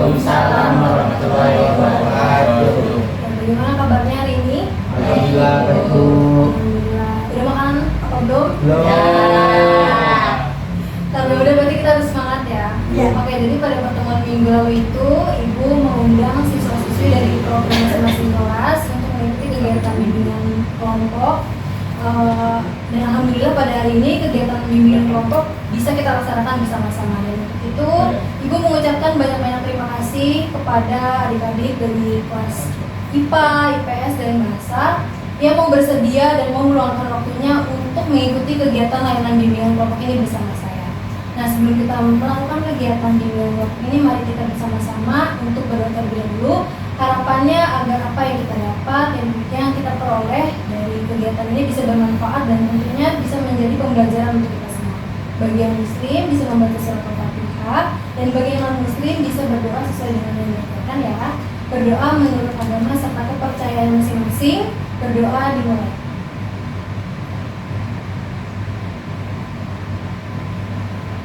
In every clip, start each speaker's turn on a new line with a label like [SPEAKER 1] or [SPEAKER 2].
[SPEAKER 1] Waalaikumsalam warahmatullahi wabarakatuh.
[SPEAKER 2] Bagaimana kabarnya hari ini?
[SPEAKER 1] Alhamdulillah, baik Bu.
[SPEAKER 2] Alhamdulillah. Udah makan apa belum?
[SPEAKER 1] Belum.
[SPEAKER 2] Tapi udah, berarti kita harus semangat ya.
[SPEAKER 1] Iya.
[SPEAKER 2] Oke, jadi pada pertemuan minggu lalu itu Ibu mengundang siswa-siswi dari program masing-masing kelas untuk mengikuti kegiatan bimbingan kelompok. Dan alhamdulillah pada hari ini kegiatan bimbingan kelompok bisa kita laksanakan bersama-sama. Dan untuk itu Ibu mengucapkan banyak-banyak terima kasih kepada adik-adik dari kelas IPA, IPS, dan Bahasa yang mau bersedia dan mau meluangkan waktunya untuk mengikuti kegiatan layanan bimbingan kelompok ini bersama saya. Nah, sebelum kita melakukan kegiatan bimbingan kelompok ini, mari kita bersama-sama untuk berdoa terlebih dahulu. Harapannya agar apa yang kita dapat, yang kita peroleh dari kegiatan ini bisa bermanfaat dan tentunya bisa menjadi pembelajaran untuk kita semua. Bagi yang muslim bisa membaca surat Al-Fatihah, dan bagi yang non-muslim bisa berdoa sesuai dengan yang diajarkan ya. Berdoa menurut agama serta kepercayaan masing-masing. Berdoa dimulai.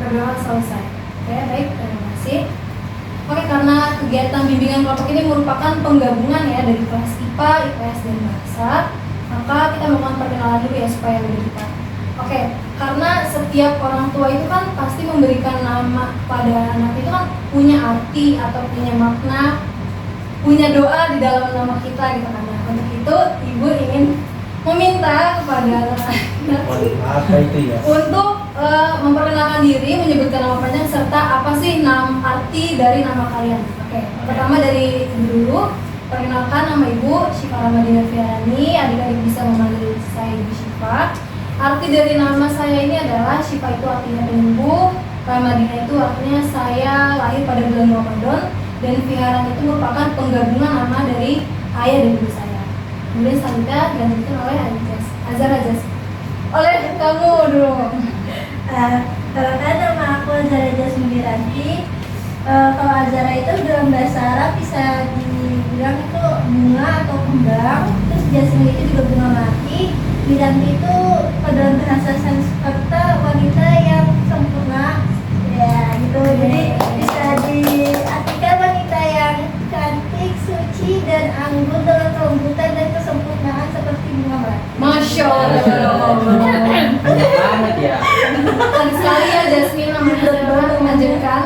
[SPEAKER 2] Berdoa selesai. Oke, baik, terima kasih. Oke, karena kegiatan bimbingan kelompok ini merupakan penggabungan ya dari kelas IPA, IPS, dan Bahasa, maka kita melakukan perkenalan dulu ya supaya lebih dekat. Oke, karena setiap orang tua itu kan pasti memberikan nama pada anak itu kan punya arti atau punya makna, punya doa di dalam nama kita gitu kan. Nah, untuk itu Ibu ingin meminta kepada anak-anak
[SPEAKER 1] Apa itu ya?
[SPEAKER 2] untuk memperkenalkan diri, menyebutkan nama panjang serta apa sih arti dari nama kalian. Oke, pertama dari Ibu dulu. Perkenalkan, nama Ibu Syifa Ramadina Fiani. Adik-adik bisa memanggil saya Ibu Syifa. Arti dari nama saya ini adalah Syifa itu artinya penyembuh, Ramadina itu artinya saya lahir pada bulan Ramadan, dan Fiharan itu merupakan penggabungan nama dari ayah dan ibu saya. Kemudian selanjutnya dilanjutkan oleh Azhar Ajas. Oleh kamu dulu.
[SPEAKER 3] Perkenalkan, nama aku Azhar Ajas Mugiranti. Kalau Azhara itu dalam bahasa Arab bisa dibilang itu bunga atau kembang. Terus Jasmine itu juga bunga mati. Wiranti itu dalam bahasa Sanskerta wanita yang sempurna. Ya gitu. Jadi bisa diartikan wanita yang cantik, suci, dan anggun dengan kelembutan dan kesempurnaan seperti bunga mati.
[SPEAKER 2] Masya Allah.
[SPEAKER 1] Banyak banget ya.
[SPEAKER 2] Kali sekali ya Jasmine namanya adalah mengajarkan.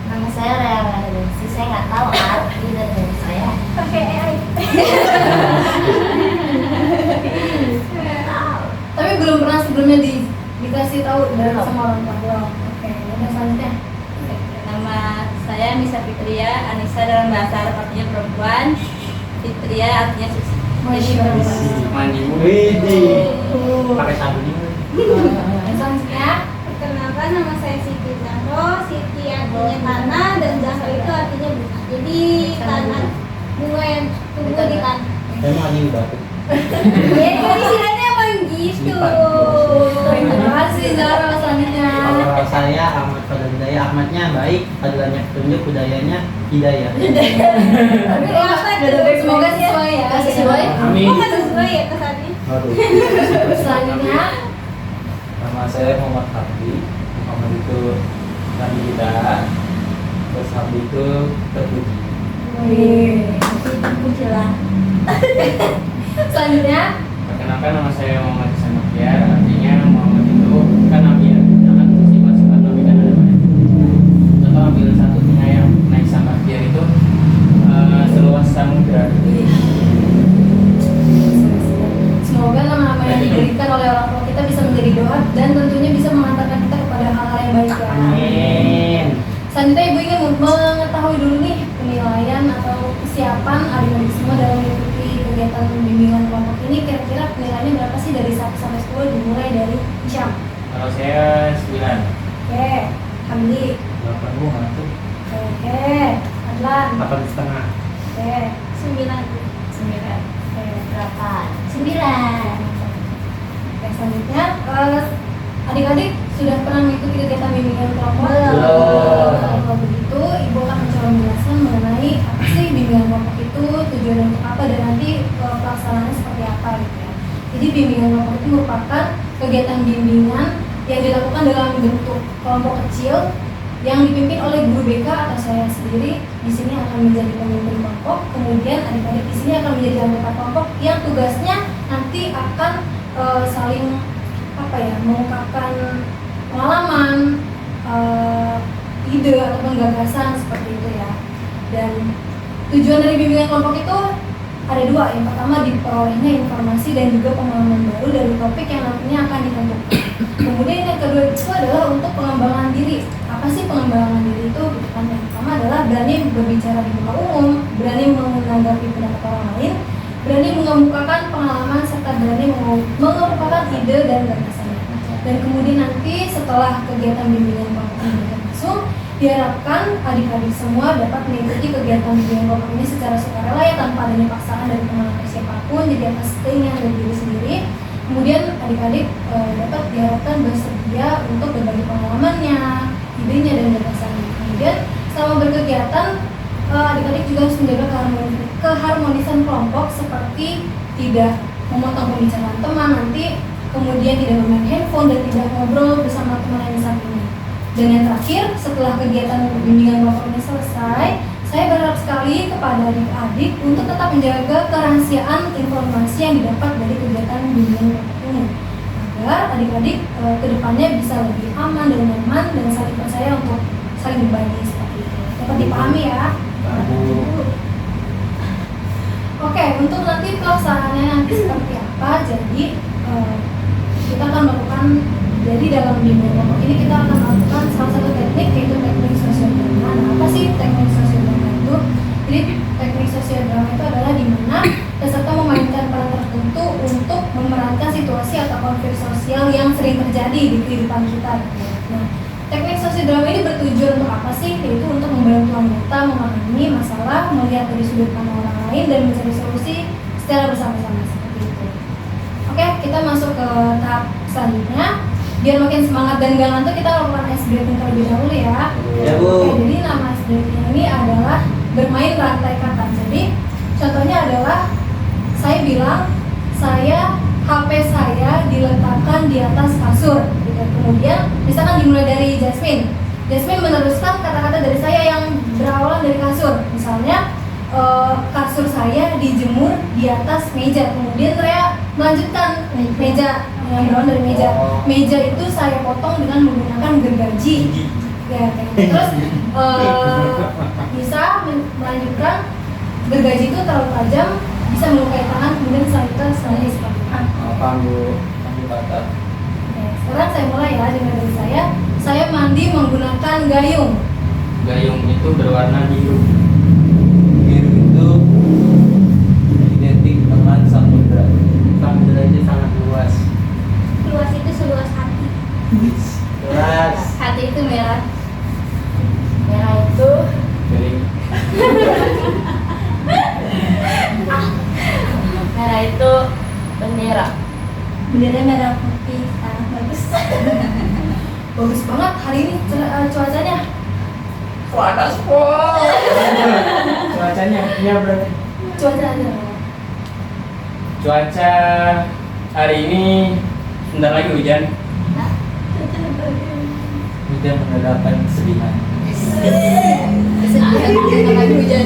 [SPEAKER 4] Nama saya Rea Rahadansi, saya nggak tahu arti dari saya.
[SPEAKER 3] Pakai AI.
[SPEAKER 2] Tapi belum pernah sebelumnya dikasih tahu dari sama orang tua. Oke, dan selanjutnya.
[SPEAKER 4] Nama saya Nisa Fitria. Anissa dalam bahasa Arab artinya perempuan. Fitria artinya suci.
[SPEAKER 2] Masya Allah.
[SPEAKER 1] Mandi Widi. Pakai sabun ini.
[SPEAKER 2] Dan selanjutnya.
[SPEAKER 3] Perkenalkan, nama saya Siti Zahro. Siti artinya tanah dan Zahro itu artinya bunga. Jadi tanah bunga yang tumbuh di tanah.
[SPEAKER 1] Saya mau mandi di batu.
[SPEAKER 3] Ya, jadi istilahnya emang gitu.
[SPEAKER 2] Terima kasih Zara. Selanjutnya.
[SPEAKER 1] Kalau saya Ahmad Fadil Hidayah, Ahmadnya baik, Fadilannya petunjuk, Budayanya hidayah.
[SPEAKER 2] Tapi semoga sesuai ya. Sesuai.
[SPEAKER 1] Amin.
[SPEAKER 3] Kok nggak sesuai ya kesannya?
[SPEAKER 1] Waduh.
[SPEAKER 2] Selanjutnya.
[SPEAKER 5] Nama saya Muhammad Hamdi. Muhammad itu Nabi kita. Terus Hamdi itu terpuji.
[SPEAKER 3] Pujilah.
[SPEAKER 2] Selanjutnya.
[SPEAKER 5] Perkenalkan, nama saya Muhammad Hasan Makyar. Artinya Muhammad itu kan Nabi ya. Jangan sifat-sifat Nabi kan ada banyak. Contoh ambil satu yang naik sama Makyar itu seluas samudra.
[SPEAKER 2] Semoga nama-nama yang diberikan oleh orang tua kita bisa menjadi doa dan tentunya bisa mengantarkan kita kepada hal-hal yang baik ya.
[SPEAKER 1] Amin.
[SPEAKER 2] Selanjutnya Ibu ingin mengetahui dulu nih penilaian atau kesiapan adik-adik semua dalam mengikuti kegiatan bimbingan kelompok ini. Kira-kira penilaiannya berapa sih dari 1 sampai 10 dimulai dari Syam?
[SPEAKER 5] Kalau saya 9.
[SPEAKER 2] Oke, Hamdi.
[SPEAKER 1] 8 bunga tuh.
[SPEAKER 2] Oke, Adlan.
[SPEAKER 1] 8,5.
[SPEAKER 2] Oke,
[SPEAKER 3] 9.
[SPEAKER 4] 9.
[SPEAKER 2] oke.
[SPEAKER 4] 8.
[SPEAKER 3] 9.
[SPEAKER 2] Oke, selanjutnya adik-adik sudah pernah mengikuti kegiatan bimbingan kelompok?
[SPEAKER 1] Belum.
[SPEAKER 2] Kalau begitu, Ibu akan mencoba menjelaskan mengenai apa sih bimbingan kelompok itu, tujuan untuk apa, dan nanti pelaksanaannya seperti apa gitu ya. Jadi bimbingan kelompok itu merupakan kegiatan bimbingan yang dilakukan dalam bentuk kelompok kecil yang dipimpin oleh guru BK atau saya sendiri di sini akan menjadi pemimpin kelompok. Kemudian adik-adik di sini akan menjadi anggota kelompok yang tugasnya nanti akan saling mengungkapkan pengalaman, ide ataupun gagasan seperti itu ya. Dan tujuan dari bimbingan kelompok itu ada dua. Yang pertama, diperolehnya informasi dan juga pengalaman baru dari topik yang nantinya akan ditentukan. Kemudian yang kedua itu adalah untuk pengembangan diri. Apa sih pengembangan diri itu? Yang pertama adalah berani berbicara di muka umum, berani menanggapi pendapat orang lain, berani mengemukakan pengalaman, serta berani mengemukakan ide dan gagasannya. Dan kemudian nanti setelah kegiatan bimbingan kelompok ini berlangsung, diharapkan adik-adik semua dapat mengikuti kegiatan bimbingan kelompok ini secara sukarela ya, tanpa adanya paksaan dari teman atau siapapun, jadi atas keinginan dari diri sendiri. Kemudian adik-adik dapat diharapkan bersedia untuk berbagi pengalamannya, idenya dan gagasannya. Kemudian selama berkegiatan, adik-adik juga harus menjaga keharmonisan kelompok, seperti tidak memotong pembicaraan teman nanti, kemudian tidak bermain handphone dan tidak ngobrol bersama teman yang sampingnya. Dan yang terakhir, setelah kegiatan bimbingan kelompok ini selesai, saya berharap sekali kepada adik-adik untuk tetap menjaga kerahasiaan informasi yang didapat dari kegiatan bimbingan kelompok ini, agar adik-adik kedepannya bisa lebih aman dan nyaman dan saling percaya untuk saling berbagi seperti itu. Dapat dipahami ya? Oke, untuk nanti pelaksanaannya nanti seperti apa? Jadi kita akan melakukan, jadi dalam bimbingan kelompok ini kita akan melakukan salah satu teknik, yaitu teknik sosiodrama. Nah, apa sih teknik sosiodrama itu? Jadi teknik sosiodrama itu adalah di mana peserta memainkan peran tertentu untuk memerankan situasi atau konflik sosial yang sering terjadi di kehidupan kita. Nah, teknik sosiodrama ini bertujuan untuk apa sih? Yaitu untuk membantu anggota memahami masalah, melihat dari sudut pandang orang lain, dan mencari solusi secara bersama-sama seperti itu. Oke, kita masuk ke tahap selanjutnya. Biar makin semangat dan gak ngantuk, kita lakukan ice breaking terlebih dahulu ya.
[SPEAKER 1] Ya, Bu.
[SPEAKER 2] Oke, jadi nama ice breaking ini adalah bermain rantai kata. Jadi contohnya adalah saya bilang, HP saya diletakkan di atas kasur gitu. Kemudian misalkan dimulai dari Jasmine meneruskan kata-kata dari saya yang berawal dari kasur. Misalnya kasur saya dijemur di atas meja. Kemudian saya melanjutkan meja yang berawal dari meja. Meja itu saya potong dengan menggunakan gergaji. Ya, terus bisa melanjutkan, gergaji itu terlalu tajam, bisa melukai tangan. Kemudian selanjutnya seperti itu.
[SPEAKER 5] Paham Bu, kata.
[SPEAKER 2] Sekarang saya mulai ya dengan dari saya mandi menggunakan gayung.
[SPEAKER 5] Gayung itu berwarna biru.
[SPEAKER 1] Biru itu identik dengan samudra. Samudra itu sangat luas.
[SPEAKER 3] Luas itu seluas hati.
[SPEAKER 1] Luas.
[SPEAKER 4] Hati itu merah. Merah itu
[SPEAKER 5] Kering.
[SPEAKER 4] merah itu bendera.
[SPEAKER 3] Bendera merah putih, sangat bagus.
[SPEAKER 2] Bagus banget hari ini cuacanya.
[SPEAKER 5] Panas Cuacanya, iya berarti.
[SPEAKER 2] Cuacanya.
[SPEAKER 5] Cuaca hari ini sebentar lagi hujan.
[SPEAKER 1] Hujan menandakan kesedihan.
[SPEAKER 4] Sedih lagi hujan.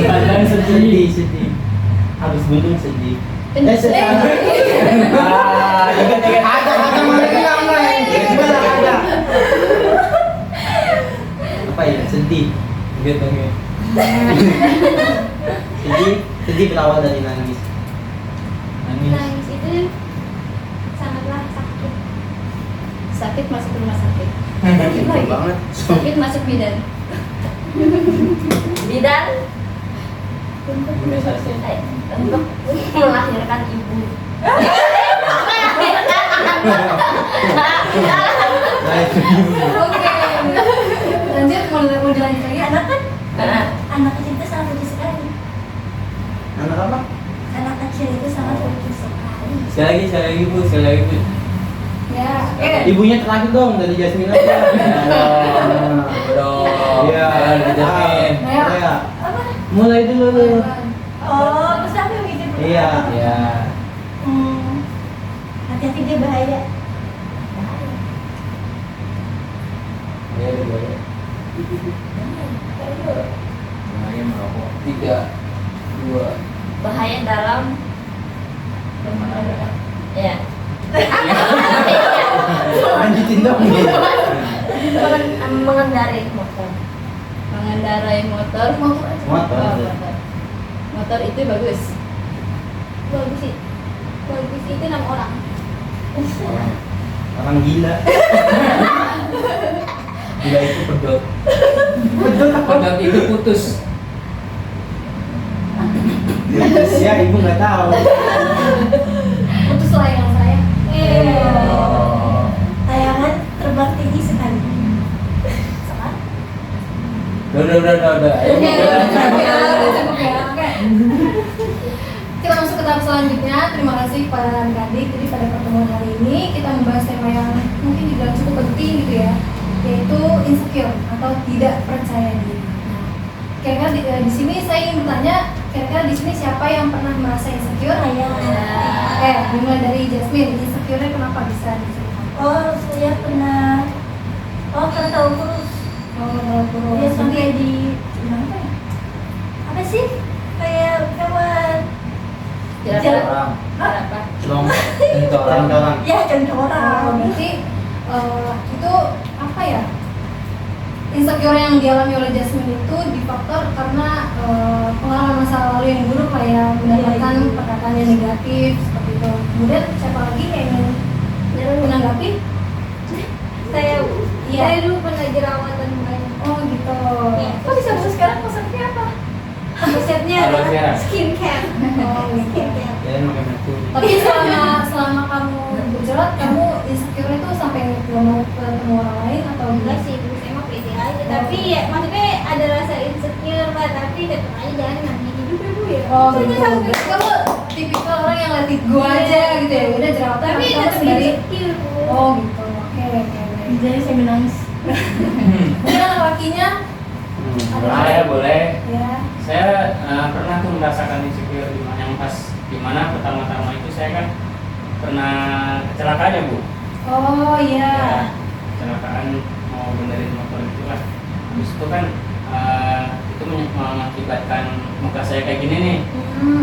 [SPEAKER 5] Kalian sedih.
[SPEAKER 1] Sedih. Habis gunung sedih.
[SPEAKER 2] Sedih.
[SPEAKER 1] Ada apa ya, sedih gitu ya. sedih berawal dari nangis.
[SPEAKER 3] Nangis itu sangatlah sakit.
[SPEAKER 4] Sakit masuk rumah sakit.
[SPEAKER 1] Sakit banget.
[SPEAKER 4] Sakit masuk bidan. Bidan untuk melahirkan ibu.
[SPEAKER 2] Oke. Lanjut, mau dilanjut lagi.
[SPEAKER 3] Anak kecil itu sangat lucu sekali.
[SPEAKER 1] Anak apa?
[SPEAKER 3] Anak kecil itu sangat lucu sekali.
[SPEAKER 1] Sekali lagi Bu.
[SPEAKER 2] Ya, oke.
[SPEAKER 1] Ibunya terakhir dong, dari Jasmine aja. Iya, dari Jasmine.
[SPEAKER 2] Ayo.
[SPEAKER 3] Apa?
[SPEAKER 1] Mulai dulu.
[SPEAKER 3] Oh, terus aku yang mikir dulu.
[SPEAKER 1] Iya.
[SPEAKER 3] Hati-hati dia bahaya.
[SPEAKER 5] Ya, dua ya. Bahaya merokok. 3, 2.
[SPEAKER 4] Bahaya dalam ya.
[SPEAKER 1] Lanjutin dong.
[SPEAKER 4] Mengendarai motor. Mengendarai motor.
[SPEAKER 1] Motor.
[SPEAKER 4] Motor itu bagus.
[SPEAKER 3] Bagus sih. Bagus itu 6 orang.
[SPEAKER 1] Orang gila.
[SPEAKER 5] Gila itu pedot.
[SPEAKER 1] Betul apa?
[SPEAKER 5] Pedot itu putus.
[SPEAKER 1] Putus ya, ibu nggak tahu.
[SPEAKER 2] Putus layangan saya.
[SPEAKER 3] Tayangan terbang tinggi sekali.
[SPEAKER 5] Udah. Ayo.
[SPEAKER 2] Oke, cukup ya. Oke. Kita masuk ke tahap selanjutnya. Terima kasih kepada adik-adik. Jadi pada pertemuan hari ini kita membahas tema yang mungkin juga cukup penting gitu ya, yaitu insecure atau tidak percaya diri. Nah, kira-kira di sini saya ingin bertanya, kira-kira di sini siapa yang pernah merasa insecure?
[SPEAKER 3] Saya.
[SPEAKER 2] Oke, dimulai dari Jasmine. Insecure-nya kenapa bisa disebutkan?
[SPEAKER 3] Oh, saya pernah. Oh, pernah tahu kurus.
[SPEAKER 2] Oh, terus
[SPEAKER 3] Dia sampai di apa ya? Apa sih? Kayak hewan.
[SPEAKER 5] Orang.
[SPEAKER 4] Berapa?
[SPEAKER 5] Long. Orang.
[SPEAKER 3] Ya, contoh orang.
[SPEAKER 2] berarti itu apa ya? Insecure yang dialami oleh Jasmine itu difaktor karena pengalaman masa lalu yang buruk lah ya, mendapatkan perkataan yang negatif seperti itu. Kemudian siapa lagi yang ingin menanggapi?
[SPEAKER 3] Saya dulu pernah jerawatan banyak.
[SPEAKER 2] Oh gitu.
[SPEAKER 3] Ya. Kok bisa bagus sekarang konsepnya apa? Konsepnya
[SPEAKER 5] Aloe vera.
[SPEAKER 3] adalah skincare.
[SPEAKER 2] Oh gitu.
[SPEAKER 3] Skincare.
[SPEAKER 1] Ya, makan merkuri.
[SPEAKER 2] Tapi selama kamu berjerawat, kamu insecure itu sampai nggak mau ketemu orang lain atau
[SPEAKER 3] Enggak
[SPEAKER 2] enggak?
[SPEAKER 3] sih, dulu saya mah pede aja. Tapi ya maksudnya ada rasa insecure lah. Tapi tetap aja jangan nanti hidup ya bu ya.
[SPEAKER 2] Oh
[SPEAKER 3] Maksudnya
[SPEAKER 2] gitu.
[SPEAKER 3] sampai-
[SPEAKER 2] Berarti kamu tipikal orang yang let it go aja gitu ya. Udah jerawatan
[SPEAKER 3] Tapi
[SPEAKER 2] kamu
[SPEAKER 3] tetap
[SPEAKER 2] sendiri.
[SPEAKER 3] insecure bu.
[SPEAKER 2] Oh gitu. Oke.
[SPEAKER 3] Jadi saya menangis.
[SPEAKER 2] Mungkin anak lakinya
[SPEAKER 5] Boleh.
[SPEAKER 2] ya.
[SPEAKER 5] Saya pernah tuh merasakan insecure yang pas dimana pertama-tama itu saya kan pernah kecelakaan ya bu.
[SPEAKER 2] Oh iya.
[SPEAKER 5] Ya, kecelakaan mau benerin motor itu lah. Habis itu kan itu mengakibatkan muka saya kayak gini nih.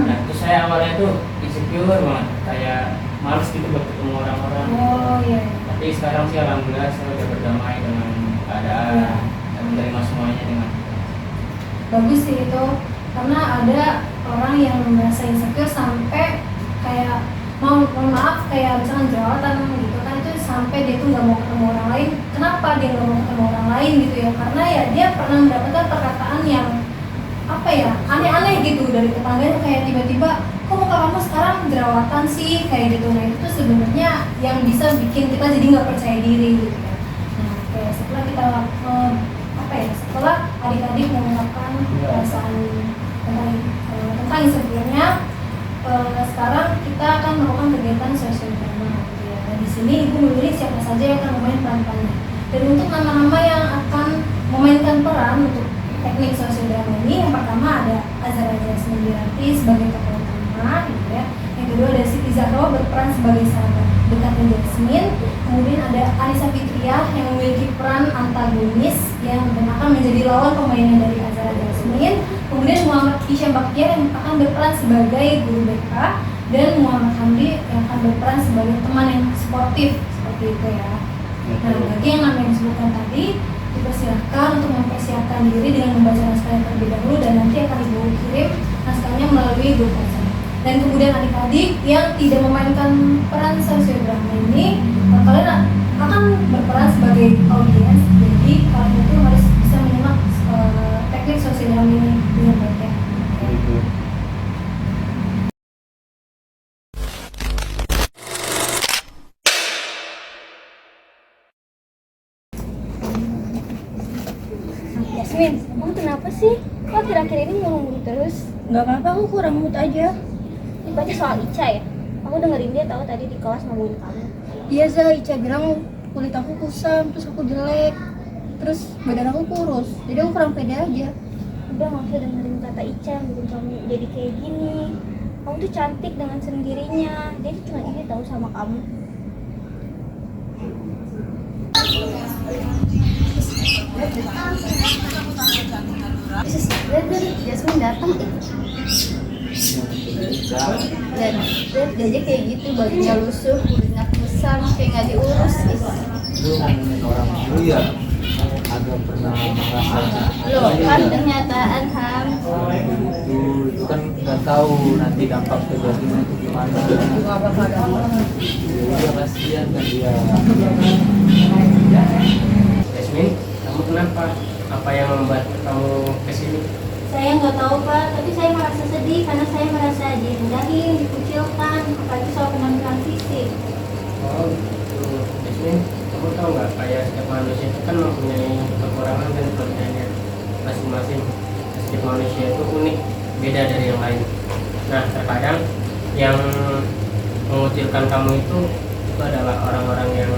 [SPEAKER 5] Nah itu saya awalnya tuh insecure banget, kayak males gitu buat ketemu orang-orang.
[SPEAKER 2] Oh iya.
[SPEAKER 5] Tapi sekarang sih alhamdulillah saya udah berdamai dengan keadaan dan menerima semuanya dengan
[SPEAKER 2] Bagus sih itu, karena ada orang yang merasa insecure sampai kayak mohon maaf kayak misalkan jerawatan gitu kan, itu sampai dia tuh nggak mau ketemu orang lain. Kenapa dia nggak mau ketemu orang lain gitu ya? Karena ya dia pernah mendapatkan perkataan yang apa ya, aneh-aneh gitu dari tetangganya, kayak tiba-tiba kok muka kamu sekarang jerawatan sih kayak gitu. Nah itu tuh sebenarnya yang bisa bikin kita jadi nggak percaya diri gitu ya. Nah kayak setelah kita setelah adik-adik mengungkapkan perasaan tentang insecure-nya, sekarang kita akan melakukan kegiatan sosial drama gitu ya. Dan di sini ibu memilih siapa saja yang akan memainkan peran-perannya. Dan untuk nama-nama yang akan memainkan peran untuk teknik sosial drama ini, yang pertama ada Azhara Jasmine Wiranti sebagai tokoh utama gitu ya. Yang kedua ada Siti Zahro berperan sebagai sahabat dekatnya Jasmine. Kemudian ada Anissa Fitria yang memiliki peran antagonis yang akan menjadi lawan pemainnya dari Azhara Jasmine. Kemudian Muhammad Hisham Baktiar yang akan berperan sebagai guru BK, dan Muhammad Hamdi yang akan berperan sebagai teman yang sportif seperti itu ya. Nah bagi yang namanya disebutkan tadi, dipersilahkan untuk mempersiapkan diri dengan membaca naskahnya terlebih dahulu, dan nanti akan ibu kirim naskahnya melalui grup WhatsApp. Dan kemudian adik-adik yang tidak memainkan peran sosial drama ini, kalian akan berperan sebagai audiens. Jadi kalian itu harus bisa menyimak teknik sosial drama ini dengan baik ya.
[SPEAKER 3] Jasmine, kamu kenapa sih? Kok akhir-akhir ini ngomong terus?
[SPEAKER 6] Gak apa-apa, aku kurang mood aja.
[SPEAKER 3] Ini baca soal Ica ya? Aku dengerin dia tahu tadi di kelas ngomongin kamu.
[SPEAKER 6] Iya Za, Ica bilang kulit aku kusam, terus aku jelek, terus badan aku kurus, jadi aku kurang pede aja.
[SPEAKER 3] Udah gak usah dengerin kata Ica yang bikin kamu jadi kayak gini. Kamu tuh cantik dengan sendirinya. Dia tuh cuma ingin tahu sama kamu.
[SPEAKER 6] Lihat dari Jasmine datang dan dia kayak gitu, bajunya lusuh, kulitnya kusam, kayak nggak diurus.
[SPEAKER 1] Lu ngomongin orang dulu ya, agak pernah merasa
[SPEAKER 6] Loh kan kenyataan Ham.
[SPEAKER 1] itu kan nggak tahu nanti dampak ke Jasmine itu gimana. Dia kasihan kan dia.
[SPEAKER 5] Jasmine, kamu kenapa? Apa yang membuat kamu kesini?
[SPEAKER 3] Saya nggak tahu Pak, tapi saya merasa sedih karena saya merasa direndahin, dikucilkan, apalagi soal penampilan fisik.
[SPEAKER 5] Oh, gitu. Jasmine, kamu tahu nggak kayak setiap manusia itu kan mempunyai kekurangan dan kelebihannya masing-masing. Setiap manusia itu unik, beda dari yang lain. Nah, terkadang yang mengucilkan kamu itu adalah orang-orang yang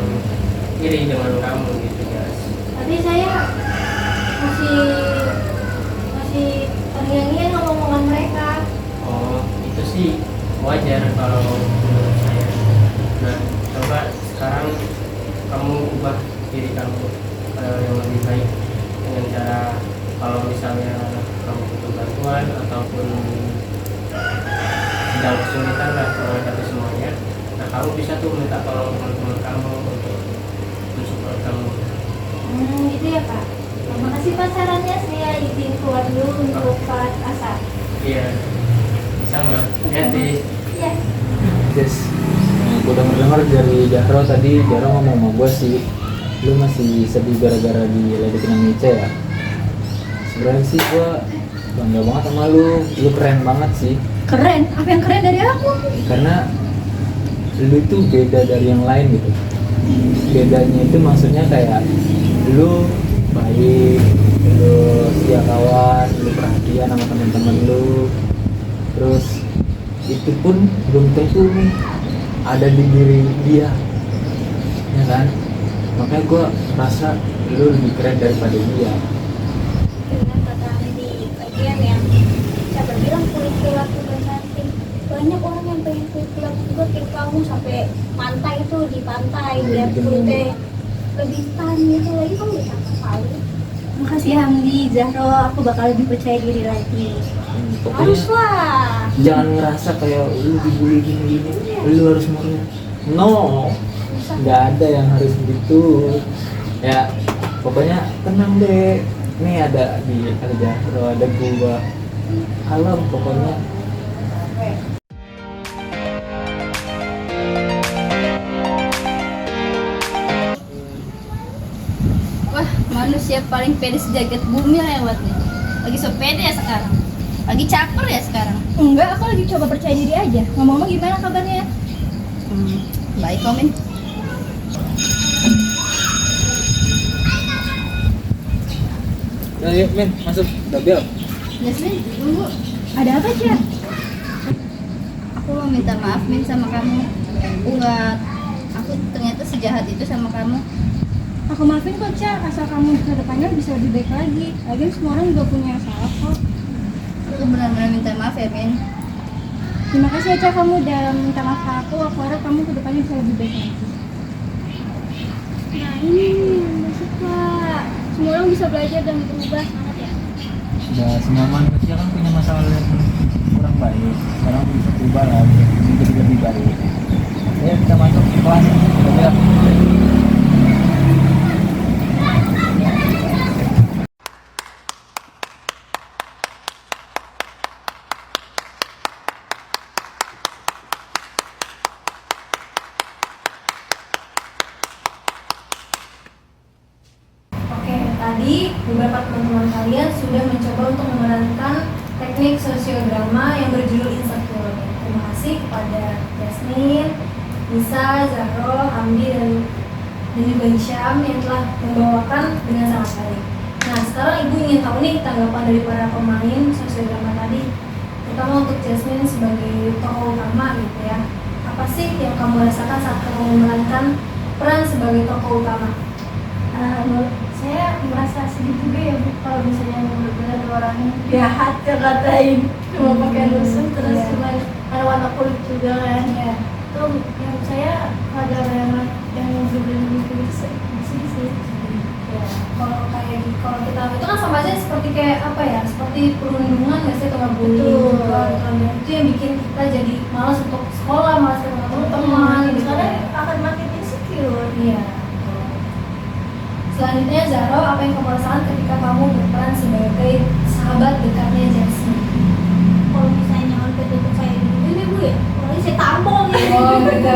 [SPEAKER 5] iri dengan kamu gitu, Jas.
[SPEAKER 3] Tapi saya masih terngiang-ngiang sama omongan mereka.
[SPEAKER 5] Oh, itu sih wajar kalau menurut saya. Nah, coba sekarang kamu ubah diri kamu ke yang lebih baik dengan cara kalau misalnya kamu butuh bantuan ataupun sedang kesulitan lah menghadapi semuanya. Nah, kamu bisa tuh minta tolong teman-teman kamu untuk mensupport kamu.
[SPEAKER 3] Gitu ya Pak. Terima kasih Pak sarannya, saya izin keluar dulu untuk sholat asar.
[SPEAKER 5] Iya, sama. Hati.
[SPEAKER 3] Iya.
[SPEAKER 7] Yes, gue denger dari Jahro tadi, Jahro ngomong sama gue sih, lu masih sedih gara-gara diledekin sama Ica ya. Sebenarnya sih gue bangga banget sama lu keren banget sih.
[SPEAKER 6] Keren? Apa yang keren dari aku?
[SPEAKER 7] Karena lu tuh beda dari yang lain gitu. Bedanya itu maksudnya kayak lu baik, lu setia kawan, lu perhatian sama teman-teman lu. Terus itu pun belum tentu nih ada di diri dia, ya kan? Makanya gue rasa lu lebih keren daripada dia.
[SPEAKER 3] Dengan kata di bagian yang siapa bilang kulit gelap bukan cantik. Banyak orang yang pengen kulit gelap juga kayak kamu, sampai pantai itu di pantai biar kulitnya lebih tan gitu lagi, kamu bisa kali.
[SPEAKER 6] Makasih Hamdi, Zahro, aku bakal lebih percaya diri lagi.
[SPEAKER 7] Pokoknya
[SPEAKER 3] Haruslah.
[SPEAKER 7] jangan ngerasa kayak lu dibully gini-gini, lu harus murni. No, nggak ada yang harus begitu. Ya, pokoknya tenang deh. Nih ada Jahro, ada gua. Kalem pokoknya.
[SPEAKER 6] Wah, manusia paling pede sejagat bumi lewat nih. Lagi so pede ya sekarang. Lagi caper ya sekarang.
[SPEAKER 2] Enggak, aku lagi coba percaya diri aja. Ngomong-ngomong gimana kabarnya?
[SPEAKER 6] Baik Komen.
[SPEAKER 7] Ayo, men, masuk. Udah bel.
[SPEAKER 6] Jasmine, tunggu.
[SPEAKER 2] Ada apa, Cia?
[SPEAKER 6] Aku mau minta maaf Min sama kamu. Aku ternyata sejahat itu sama kamu.
[SPEAKER 2] Aku maafin kok, Cia. Asal kamu ke depannya bisa lebih baik lagi. Lagian semua orang juga punya salah kok.
[SPEAKER 6] Aku benar-benar minta maaf ya Min.
[SPEAKER 2] Terima kasih ya, Cia, kamu udah minta maaf ke aku. Aku harap kamu ke depannya bisa lebih baik lagi. Nah ini, masuk Pak. Semua orang bisa belajar dan berubah, semangat ya.
[SPEAKER 7] Ya, semua manusia kan punya masalah yang kurang baik. Sekarang bisa berubah lagi, menjadi lebih baik. Ya, kita masuk ke kelas. Udah bel.
[SPEAKER 2] Oke, tadi beberapa teman-teman kalian sudah mencoba untuk memerankan teknik sosiodrama yang berjudul Insecure. Terima kasih kepada Jasmine, Nisa, Zahro, Hamdi, dan juga Hisham yang telah membawakan dengan sangat baik. Nah, sekarang Ibu ingin tahu nih tanggapan dari para pemain sosiodrama tadi, terutama untuk Jasmine sebagai tokoh utama gitu ya. Apa sih yang kamu rasakan saat kamu memerankan peran sebagai tokoh utama?
[SPEAKER 3] Saya merasa sedih juga ya Bu, kalau misalnya benar-benar orangnya jahat ya katain, cuma pakai rusuk terus
[SPEAKER 2] Iya.
[SPEAKER 3] cuma ada warna kulit juga kan.
[SPEAKER 2] Ya.
[SPEAKER 3] Itu yang saya agak yang benar-benar gitu sih.
[SPEAKER 2] Oke, Ya, kalau kita itu kan sama aja seperti kayak apa ya, seperti perundungan nggak sih, atau bullying
[SPEAKER 3] Betul.
[SPEAKER 2] juga gitu kan. Dan itu yang bikin kita jadi malas untuk sekolah, malas ketemu teman gitu
[SPEAKER 3] Kadang
[SPEAKER 2] ya.
[SPEAKER 3] akan makin insecure.
[SPEAKER 2] Iya. Betul. Selanjutnya Zaro, apa yang kamu rasakan ketika kamu berperan sebagai sahabat dekatnya Jasmine?
[SPEAKER 3] Kalau misalnya orang ketutup saya ini bu ya, orangnya saya tampol gitu.
[SPEAKER 2] Oh gitu.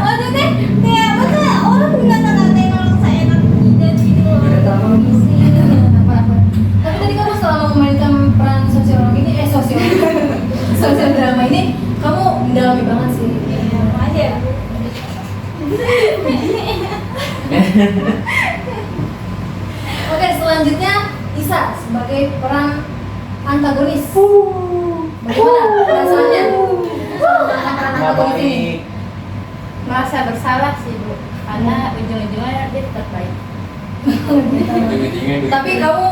[SPEAKER 3] Maksudnya kayak masa orang ngata-ngatain orang saya enak dan gitu loh.
[SPEAKER 2] Tapi tadi kamu selama memainkan peran sosiologi ini, sosial drama ini, kamu mendalami banget sih.
[SPEAKER 3] Ya, makasih ya bu.
[SPEAKER 2] Oke, selanjutnya Isa sebagai peran antagonis. Bagaimana perasaannya? Peran antagonis ini.
[SPEAKER 4] Merasa bersalah sih Bu, karena ujung-ujungnya dia tetap baik.
[SPEAKER 5] Ujung-ujungnya
[SPEAKER 2] Tapi kamu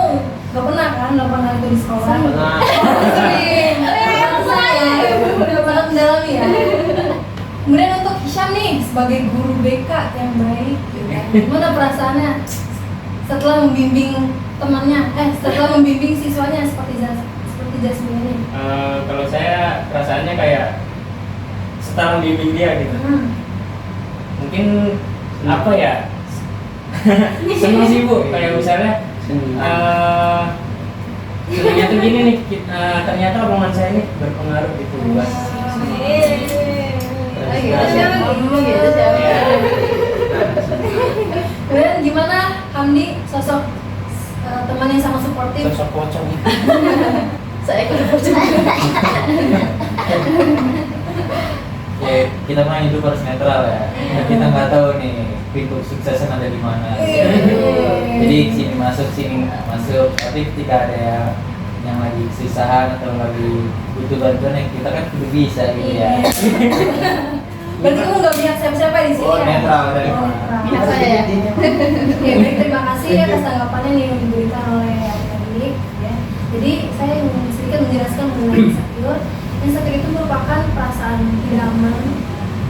[SPEAKER 2] gak pernah kan melakukan hal itu di sekolah?
[SPEAKER 1] Pernah.
[SPEAKER 2] Sering. Udah banget mendalami ya. Kemudian untuk Hisham nih sebagai guru BK yang baik, gitu kan. Gimana perasaannya setelah membimbing temannya, setelah membimbing siswanya seperti Jasmine ini?
[SPEAKER 5] Kalau saya perasaannya kayak setelah membimbing dia gitu. Mungkin apa ya? Senang sih Bu, kayak misalnya senangnya tuh gini nih, ternyata omongan saya ini berpengaruh gitu buat
[SPEAKER 2] Kemudian gimana Hamdi, sosok teman yang sangat suportif?
[SPEAKER 5] sosok pocong.
[SPEAKER 4] Saya ikut pocong.
[SPEAKER 1] Ya, kita mah hidup harus netral ya. Kita nggak tahu nih pintu kesuksesan ada di mana. Jadi sini masuk, sini nggak masuk. Tapi ketika ada yang lagi kesusahan atau lagi butuh bantuan, yang kita kan kudu bisa gitu ya.
[SPEAKER 2] Berarti kamu nggak pihak siapa-siapa di sini
[SPEAKER 1] Oh,
[SPEAKER 2] ya?
[SPEAKER 1] netral dari
[SPEAKER 2] Oh,
[SPEAKER 1] mana?
[SPEAKER 2] netral.
[SPEAKER 4] Pihak saya ya.
[SPEAKER 2] Oke, baik, terima kasih atas tanggapannya nih yang diberikan oleh adik-adik ya. Jadi saya ingin sedikit menjelaskan mengenai insecure. Insecure itu merupakan perasaan tidak aman,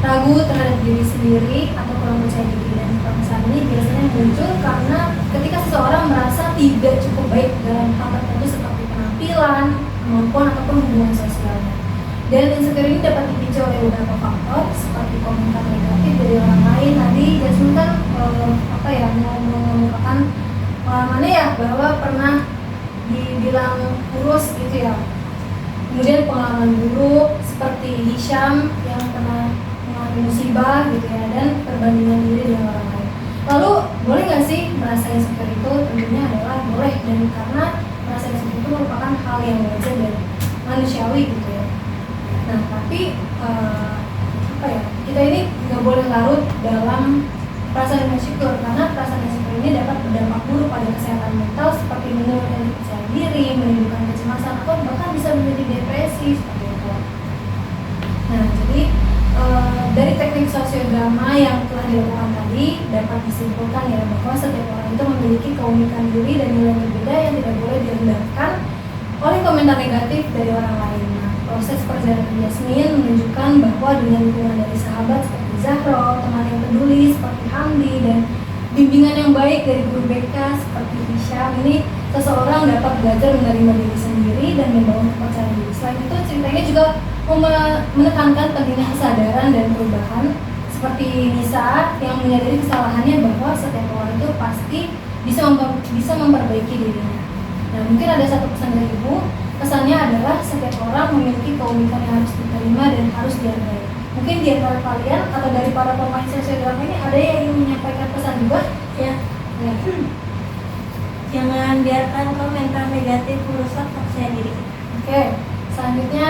[SPEAKER 2] ragu terhadap diri sendiri atau kurang percaya diri, dan perasaan ini biasanya muncul karena ketika seseorang merasa tidak cukup baik dalam hal tertentu seperti penampilan, kemampuan ataupun hubungan sosialnya. Dan insecure ini dapat dipicu oleh beberapa faktor seperti komentar negatif dari orang lain. Tadi Jasmine kan mengemukakan pengalamannya ya, bahwa pernah dibilang kurus gitu ya. Kemudian pengalaman buruk seperti Hisham yang pernah mengalami musibah gitu ya, dan perbandingan diri dengan orang lain. Lalu boleh nggak sih merasa insecure itu? Tentunya adalah boleh, dan karena merasa insecure itu merupakan hal yang wajar dan manusiawi gitu ya. Nah tapi kita ini nggak boleh larut dalam perasaan insecure, karena perasaan insecure ini dapat berdampak buruk pada kesehatan mental seperti menurunkan kepercayaan diri, menimbulkan kecemasan, atau bahkan bisa menjadi depresi seperti itu. Nah jadi dari teknik sosiodrama yang telah dilakukan tadi dapat disimpulkan ya bahwa setiap orang itu memiliki keunikan diri dan nilai berbeda yang tidak boleh direndahkan oleh komentar negatif dari orang lain. Nah, proses perjalanan Jasmine menunjukkan bahwa dengan dukungan dari sahabat seperti Zahro, teman yang peduli seperti Hamdi, dan bimbingan yang baik dari guru BK seperti Hisham, ini seseorang dapat belajar menerima diri sendiri dan membangun kepercayaan diri. Selain itu, ceritanya juga menekankan pentingnya kesadaran dan perubahan seperti Nisa yang menyadari kesalahannya bahwa setiap orang itu pasti bisa memperbaiki dirinya. Nah, mungkin ada satu pesan dari Ibu. Pesannya adalah setiap orang memiliki keunikan yang harus diterima dan harus dihargai. Mungkin di antara kalian atau dari para pemain sosiodrama ini ada yang ingin menyampaikan pesan juga?
[SPEAKER 3] Ya. Jangan biarkan komentar negatif merusak percaya diri kita.
[SPEAKER 2] Oke, selanjutnya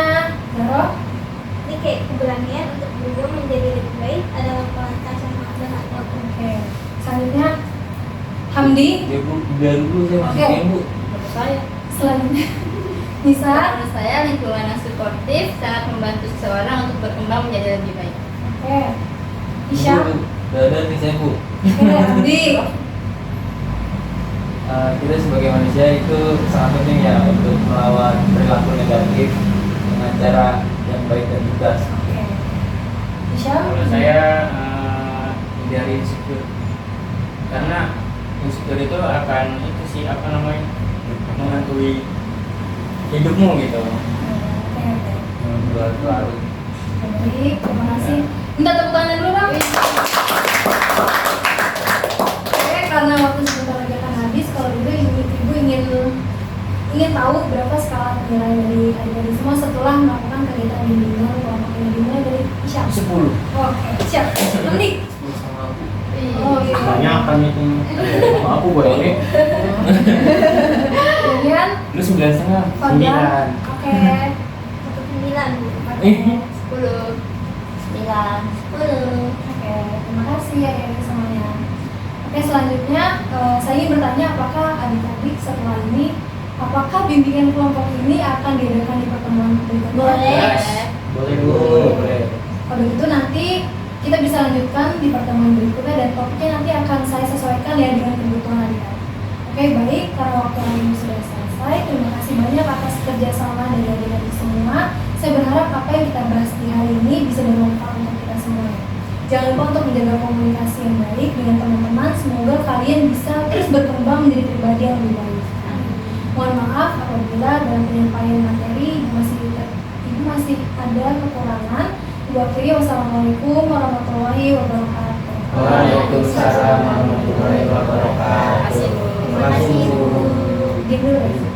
[SPEAKER 2] Zaro.
[SPEAKER 3] Ini kayak keberanian untuk berubah menjadi lebih baik adalah langkah yang sangat berat.
[SPEAKER 2] Oke, selanjutnya Hamdi.
[SPEAKER 1] Ya Bu, biar dulu saya masukin Bu.
[SPEAKER 4] Menurut saya,
[SPEAKER 2] Selanjutnya Nisa.
[SPEAKER 4] menurut saya lingkungan yang suportif sangat membantu seseorang untuk berkembang menjadi lebih baik.
[SPEAKER 2] Oke, Hisham.
[SPEAKER 1] Bu, udah nih saya Bu.
[SPEAKER 2] Oke, Hamdi.
[SPEAKER 1] Kita sebagai manusia itu sangat penting ya untuk melawan perilaku negatif dengan cara yang baik dan tegas.
[SPEAKER 2] Oke, Hisham.
[SPEAKER 5] Kalau saya hindari insecure, karena insecure itu akan itu sih apa namanya menghantui hidupmu gitu.
[SPEAKER 2] Oke, oke.
[SPEAKER 1] Berlarut-larut.
[SPEAKER 2] Baik, terima kasih. Minta tepuk tangan dulu bang. Oke, karena waktu sebentar lagi akan habis, kalau gitu ibu ingin tahu berapa skala penilaian dari adik-adik semua setelah melakukan kegiatan bimbingan kelompok ini dimulai dari Isya.
[SPEAKER 5] 10.
[SPEAKER 2] Oke, siap. Nanti.
[SPEAKER 1] Sama aku.
[SPEAKER 2] Oh iya.
[SPEAKER 5] Banyak kan itu. Sama aku boleh.
[SPEAKER 2] Kemudian
[SPEAKER 5] Lu 9,5.
[SPEAKER 2] Fabian. Oke.
[SPEAKER 3] 9 Bu.
[SPEAKER 2] Oke.
[SPEAKER 4] 10. 9.
[SPEAKER 3] 10.
[SPEAKER 2] Oke, terima kasih ya semuanya. Oke, selanjutnya saya ingin bertanya apakah adik-adik setelah ini, apakah bimbingan kelompok ini akan diadakan di pertemuan berikutnya?
[SPEAKER 3] Boleh.
[SPEAKER 5] Boleh
[SPEAKER 1] Boleh.
[SPEAKER 2] Kalau begitu nanti kita bisa lanjutkan di pertemuan berikutnya dan topiknya nanti akan saya sesuaikan ya dengan kebutuhan adik-adik. Oke, baik, karena waktu hari ini sudah selesai. Terima kasih banyak atas kerjasama dari adik-adik semua. Saya berharap apa yang kita bahas di hari ini bisa bermanfaat untuk kita semua. Jangan lupa untuk menjaga komunikasi yang baik dengan teman-teman. Semoga kalian bisa terus berkembang menjadi pribadi yang lebih baik. Mohon maaf apabila dalam penyampaian materi ibu masih ada kekurangan. Ibu akhiri, wassalamualaikum warahmatullahi wabarakatuh.
[SPEAKER 1] Waalaikumsalam warahmatullahi wabarakatuh.
[SPEAKER 4] Terima kasih, Bu.
[SPEAKER 3] Terima kasih Bu.
[SPEAKER 2] Diam dulu ya.